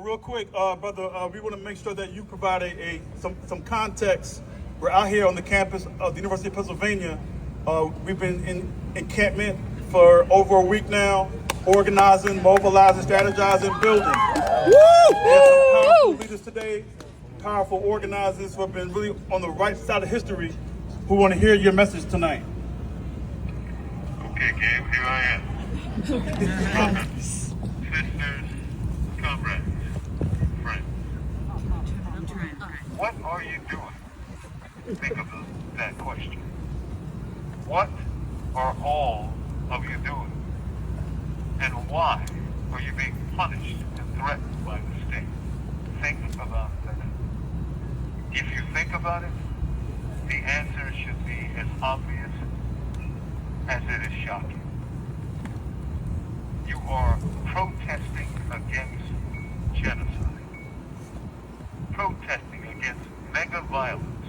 real quick, brother, we want to make sure that you provide some context. We're out here on the campus of the University of Pennsylvania. We've been in encampment for over a week now, organizing, mobilizing, strategizing, building. We have some powerful leaders today, powerful organizers who have been really on the right side of history, who want to hear your message tonight. Okay, Gabe, here I am. Brothers, sisters, comrades, friends. What are you doing? Think about that question. What are all of you doing? And why are you being punished and threatened by the state? Think about that. If you think about it, the answer should be as obvious as it is shocking. You are protesting against genocide, protesting against mega violence,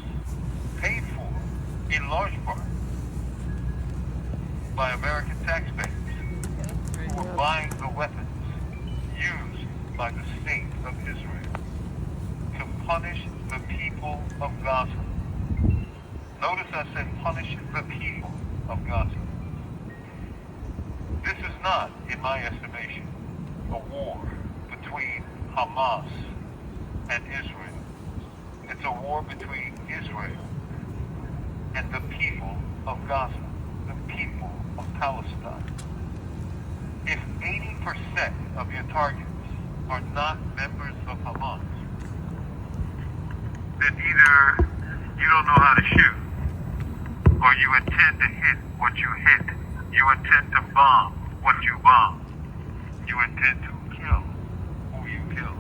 paid for in large part by American taxpayers who are buying the weapons used by the state of Israel to punish the people of Gaza. Notice I said punish the people of Gaza. This is not, in my estimation, a war between Hamas and Israel. It's a war between Israel and the people of Gaza, the people of Palestine. If 80% of your targets are not members of Hamas, then either you don't know how to shoot, or you intend to hit what you hit. You intend to bomb what you bomb. You intend to kill who you kill.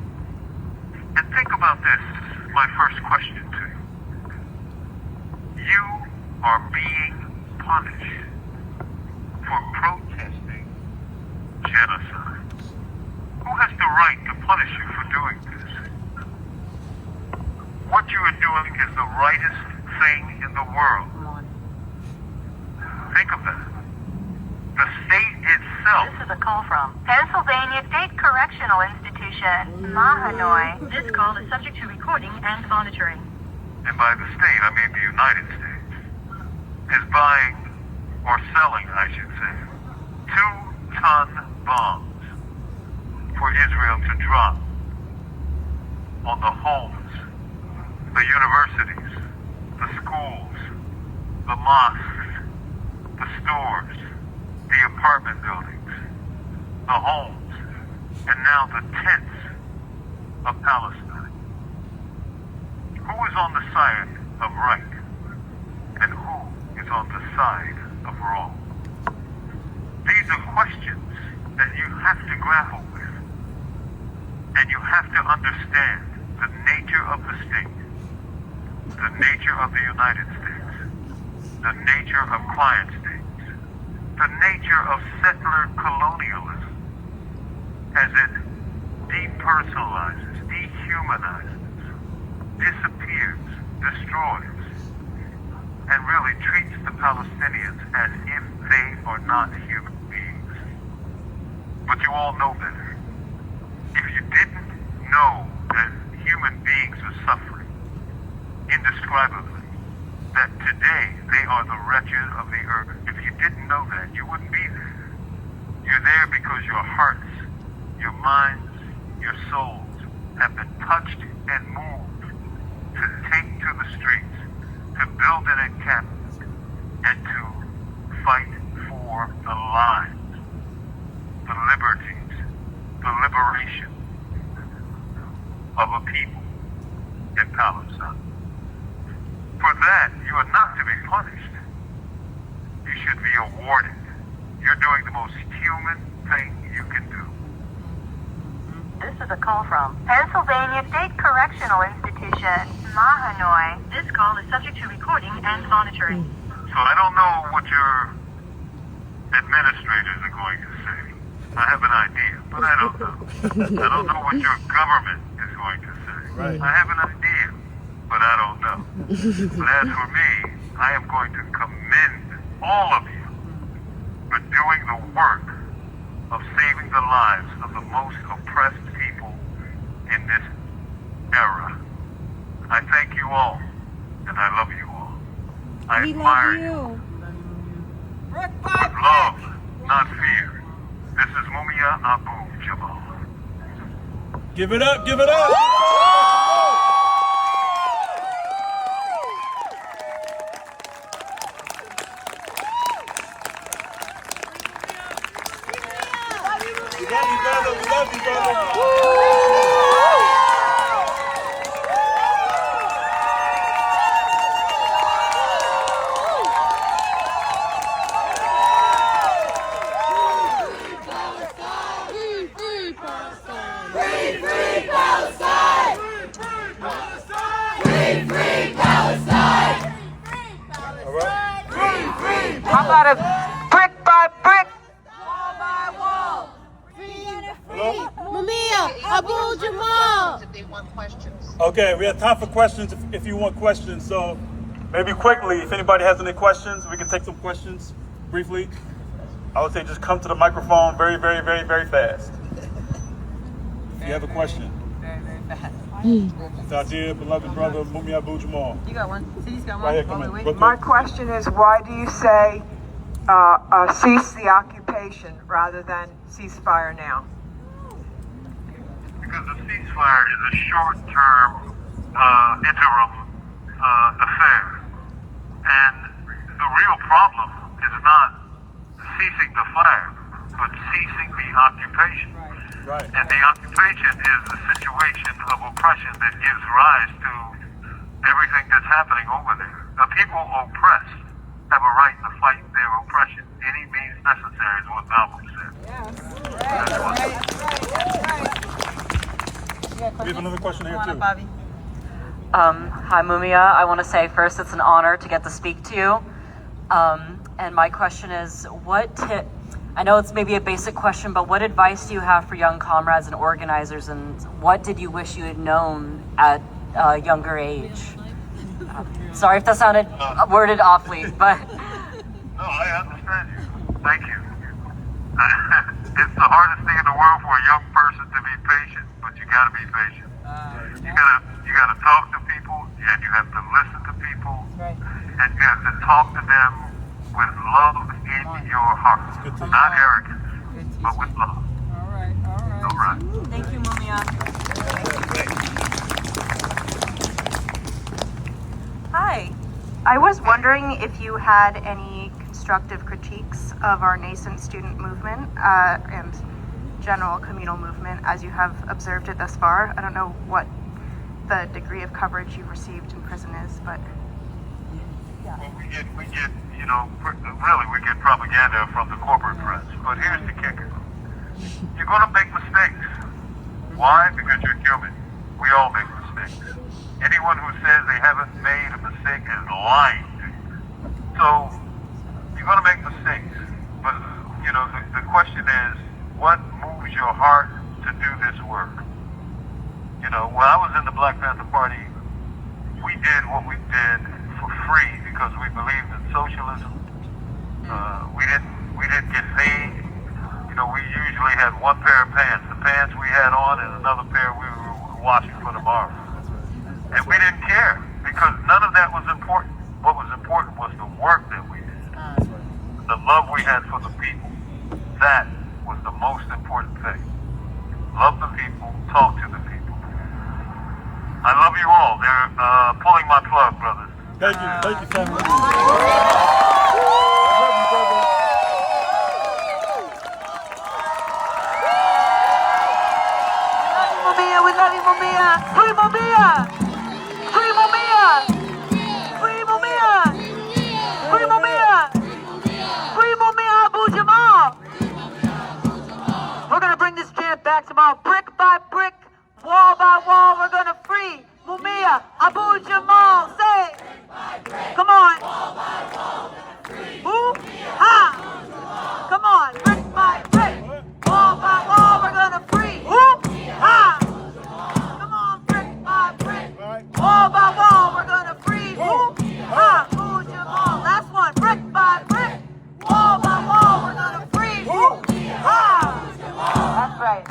And think about this, my first question to you. You are being punished for protesting genocide. Who has the right to punish you for doing this? What you are doing is the rightest thing in the world. Think of that. The state itself. This is a call from Pennsylvania State Correctional Institution, Mahanoy. This call is subject to recording and monitoring. And by the state, I mean the United States, is buying, or selling, I should say, 2-ton bombs for Israel to drop on the homes, the universities, the schools, the mosques, the stores, the apartment buildings, the homes, and now the tents of Palestine. Who is on the side of right, and who is on the side of wrong? These are questions that you have to grapple with, and you have to understand the nature of the state, the nature of the United States, the nature of client states, the nature of settler colonialism as it depersonalizes, dehumanizes, disappears, destroys, and really treats the Palestinians as if they are not human beings. But you all know better. If you didn't know that human beings are suffering indescribably, that today they are the wretched of the earth, if you didn't know that, you wouldn't be there. You're there because your hearts, your minds, your souls have been touched and moved to take to the streets, to build an encampment, and to fight for the lives, the liberties, the liberation of a people in Palestine. For that, you are not to be punished. You should be awarded. You're doing the most human thing you can do. This is a call from Pennsylvania State Correctional Institution, Mahanoy. This call is subject to recording and monitoring. So I don't know what your administrators are going to say. I have an idea, but I don't know. I don't know what your government is going to say. Right. I have an idea, but I don't know. But as for me, I am going to commend all of you for doing the work of saving the lives of the most oppressed people in this era. I thank you all, and I love you all. I admire you. With love, not fear. This is Mumia Abu-Jamal. Give it up, give it up! We love you, brother. We love you, brother. How about a brick by brick, wall by wall? Hello? Mumia, Abu-Jamal. Okay, we have time for questions if you want questions. So maybe quickly, if anybody has any questions, we can take some questions briefly. I would say just come to the microphone very, very, very, very fast. If you have a question. Very, very fast. Dear beloved brother, Mumia Abu-Jamal. You got one. See, he's got one. Right here, come in. Wait. Real quick. My question is, why do you say cease the occupation rather than ceasefire now? Because the ceasefire is a short-term interim affair. And the real problem is not ceasing the fire, but ceasing the occupation. Right. And the occupation is the situation of oppression that gives rise to everything that's happening over there. The people oppressed have a right to fight their oppression. Any means necessary is what Malcolm said. We have another question here too. Hi, Mumia. I want to say first, it's an honor to get to speak to you. And my question is, I know it's maybe a basic question, but what advice do you have for young comrades and organizers, and what did you wish you had known at a younger age? Sorry if that sounded worded awfully, but... No, I understand you. Thank you. It's the hardest thing in the world for a young person to be patient, but you gotta be patient. You gotta talk to people, and you have to listen to people, and you have to talk to them with love in your heart. Not arrogance, but with love. All right. Thank you, Mumia. Hi. I was wondering if you had any constructive critiques of our nascent student movement and general communal movement as you have observed it thus far. I don't know what the degree of coverage you've received in prison is, but... Well, we get, really we get propaganda from the corporate press. But here's the kicker. You're going to make mistakes. Why? Because you're human. We all make mistakes. Anyone who says they haven't made a mistake is lying to you. So, you're going to make mistakes. But, the question is, what moves your heart to do this work? When I was in the Black Panther Party, we did what we did for free because we believed in socialism. We didn't get paid. We usually had one pair of pants. The pants we had on and another pair we were washing for tomorrow. And we didn't care because none of that was important. What was important was the work that we did. The love we had for the people. That was the most important thing. Love the people, talk to the people. I love you all. They're pulling my plug, brothers. Thank you so much. Love you, brother. We love you, Mumia. Free Mumia. Free Mumia. Free Mumia. Free Mumia. Free Mumia Abu-Jamal. We're going to bring this chant back tomorrow. Brick by brick, wall by wall, we're going to free Mumia Abu-Jamal. Say it. Come on. Who? Ha. Come on. Brick by brick, wall by wall, we're going to free. Who? Ha. Come on. Brick by brick, wall by wall, we're going to free. Who? Ha. Abu-Jamal. Last one. Brick by brick, wall by wall, we're going to free. Who? Ha. That's right.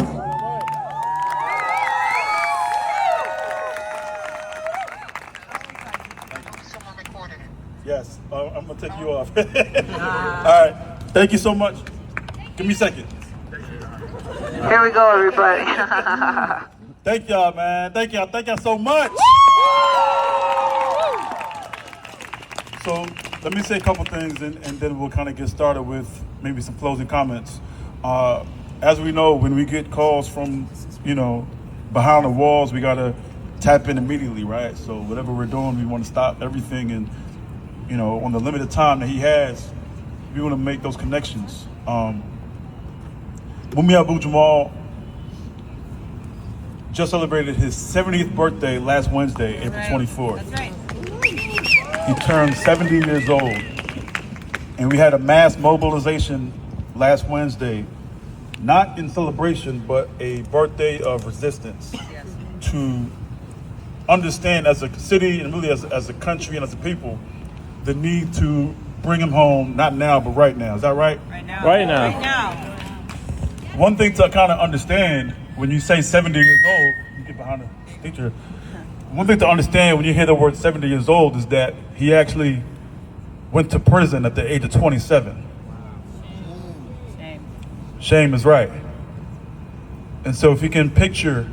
I'm gonna take you off. All right. Thank you so much. Give me a second. Here we go, everybody. Thank y'all, man. Thank y'all so much. So let me say a couple things, and then we'll kind of get started with maybe some closing comments. As we know, when we get calls from, behind the walls, we gotta tap in immediately, right? So whatever we're doing, we want to stop everything, and on the limited time that he has, we want to make those connections. Mumia Abu-Jamal just celebrated his 70th birthday last Wednesday, April 24th. That's right. He turned 70 years old, and we had a mass mobilization last Wednesday, not in celebration, but a birthday of resistance to understand as a city and really as a country and as a people, the need to bring him home, not now, but right now. Is that right? Right now. Right now. Right now. One thing to kind of understand when you say 70 years old, you get behind the teacher. One thing to understand when you hear the word 70 years old is that he actually went to prison at the age of 27. Shame is right. And so if you can picture,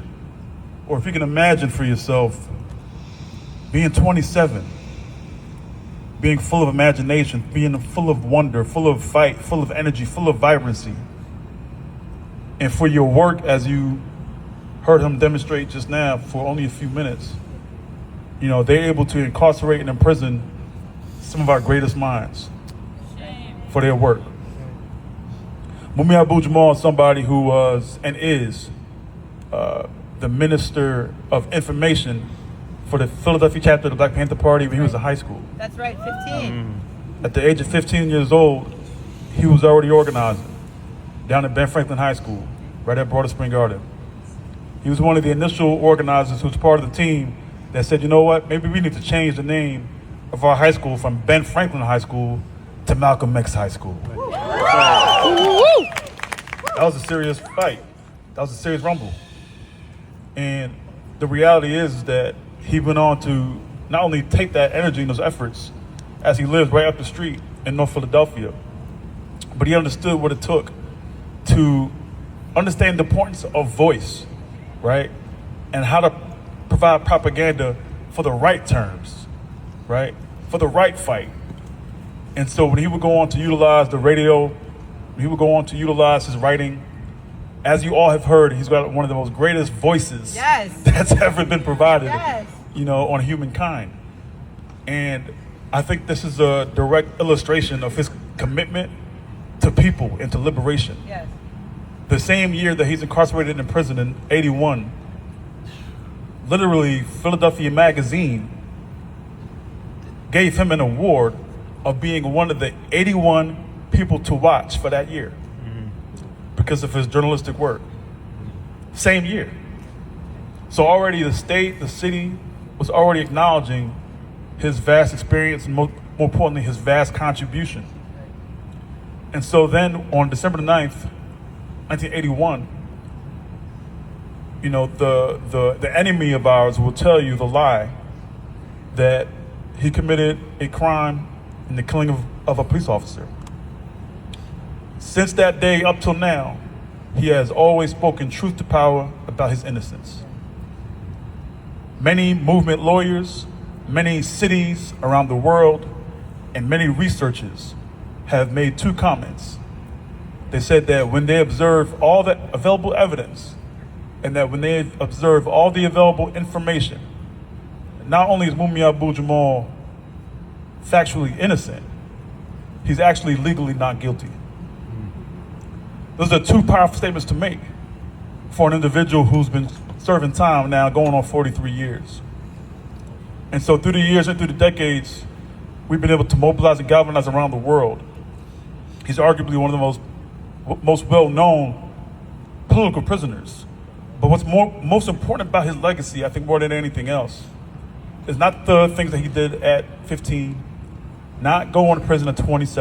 or if you can imagine for yourself, being 27, being full of imagination, being full of wonder, full of fight, full of energy, full of vibrancy, and for your work, as you heard him demonstrate just now for only a few minutes, they're able to incarcerate and imprison some of our greatest minds for their work. Mumia Abu-Jamal is somebody who was and is the Minister of Information for the Philadelphia chapter of the Black Panther Party when he was in high school. That's right, 15. At the age of 15 years old, he was already organizing down at Ben Franklin High School, right at Broader Spring Garden. He was one of the initial organizers who was part of the team that said, you know what, maybe we need to change the name of our high school from Ben Franklin High School to Malcolm X High School. That was a serious fight. That was a serious rumble. And the reality is that he went on to not only take that energy and those efforts as he lived right up the street in North Philadelphia, but he understood what it took to understand the importance of voice, right? And how to provide propaganda for the right terms, right? For the right fight. And so when he would go on to utilize the radio, when he would go on to utilize his writing, as you all have heard, he's got one of the most greatest voices that's ever been provided, on humankind. And I think this is a direct illustration of his commitment to people and to liberation. Yes. The same year that he's incarcerated in prison in 81, literally Philadelphia Magazine gave him an award of being one of the 81 people to watch for that year because of his journalistic work. Same year. So already the state, the city was already acknowledging his vast experience and more importantly, his vast contribution. And so then on December the 9th, 1981, the enemy of ours will tell you the lie that he committed a crime in the killing of a police officer. Since that day up till now, he has always spoken truth to power about his innocence. Many movement lawyers, many cities around the world, and many researchers have made two comments. They said that when they observe all the available evidence and that when they observe all the available information, not only is Mumia Abu-Jamal factually innocent, he's actually legally not guilty. Those are two powerful statements to make for an individual who's been serving time now going on 43 years. And so through the years and through the decades, we've been able to mobilize and galvanize around the world. He's arguably one of the most well-known political prisoners. But what's most important about his legacy, I think more than anything else, is not the things that he did at 15, not going to prison at 27.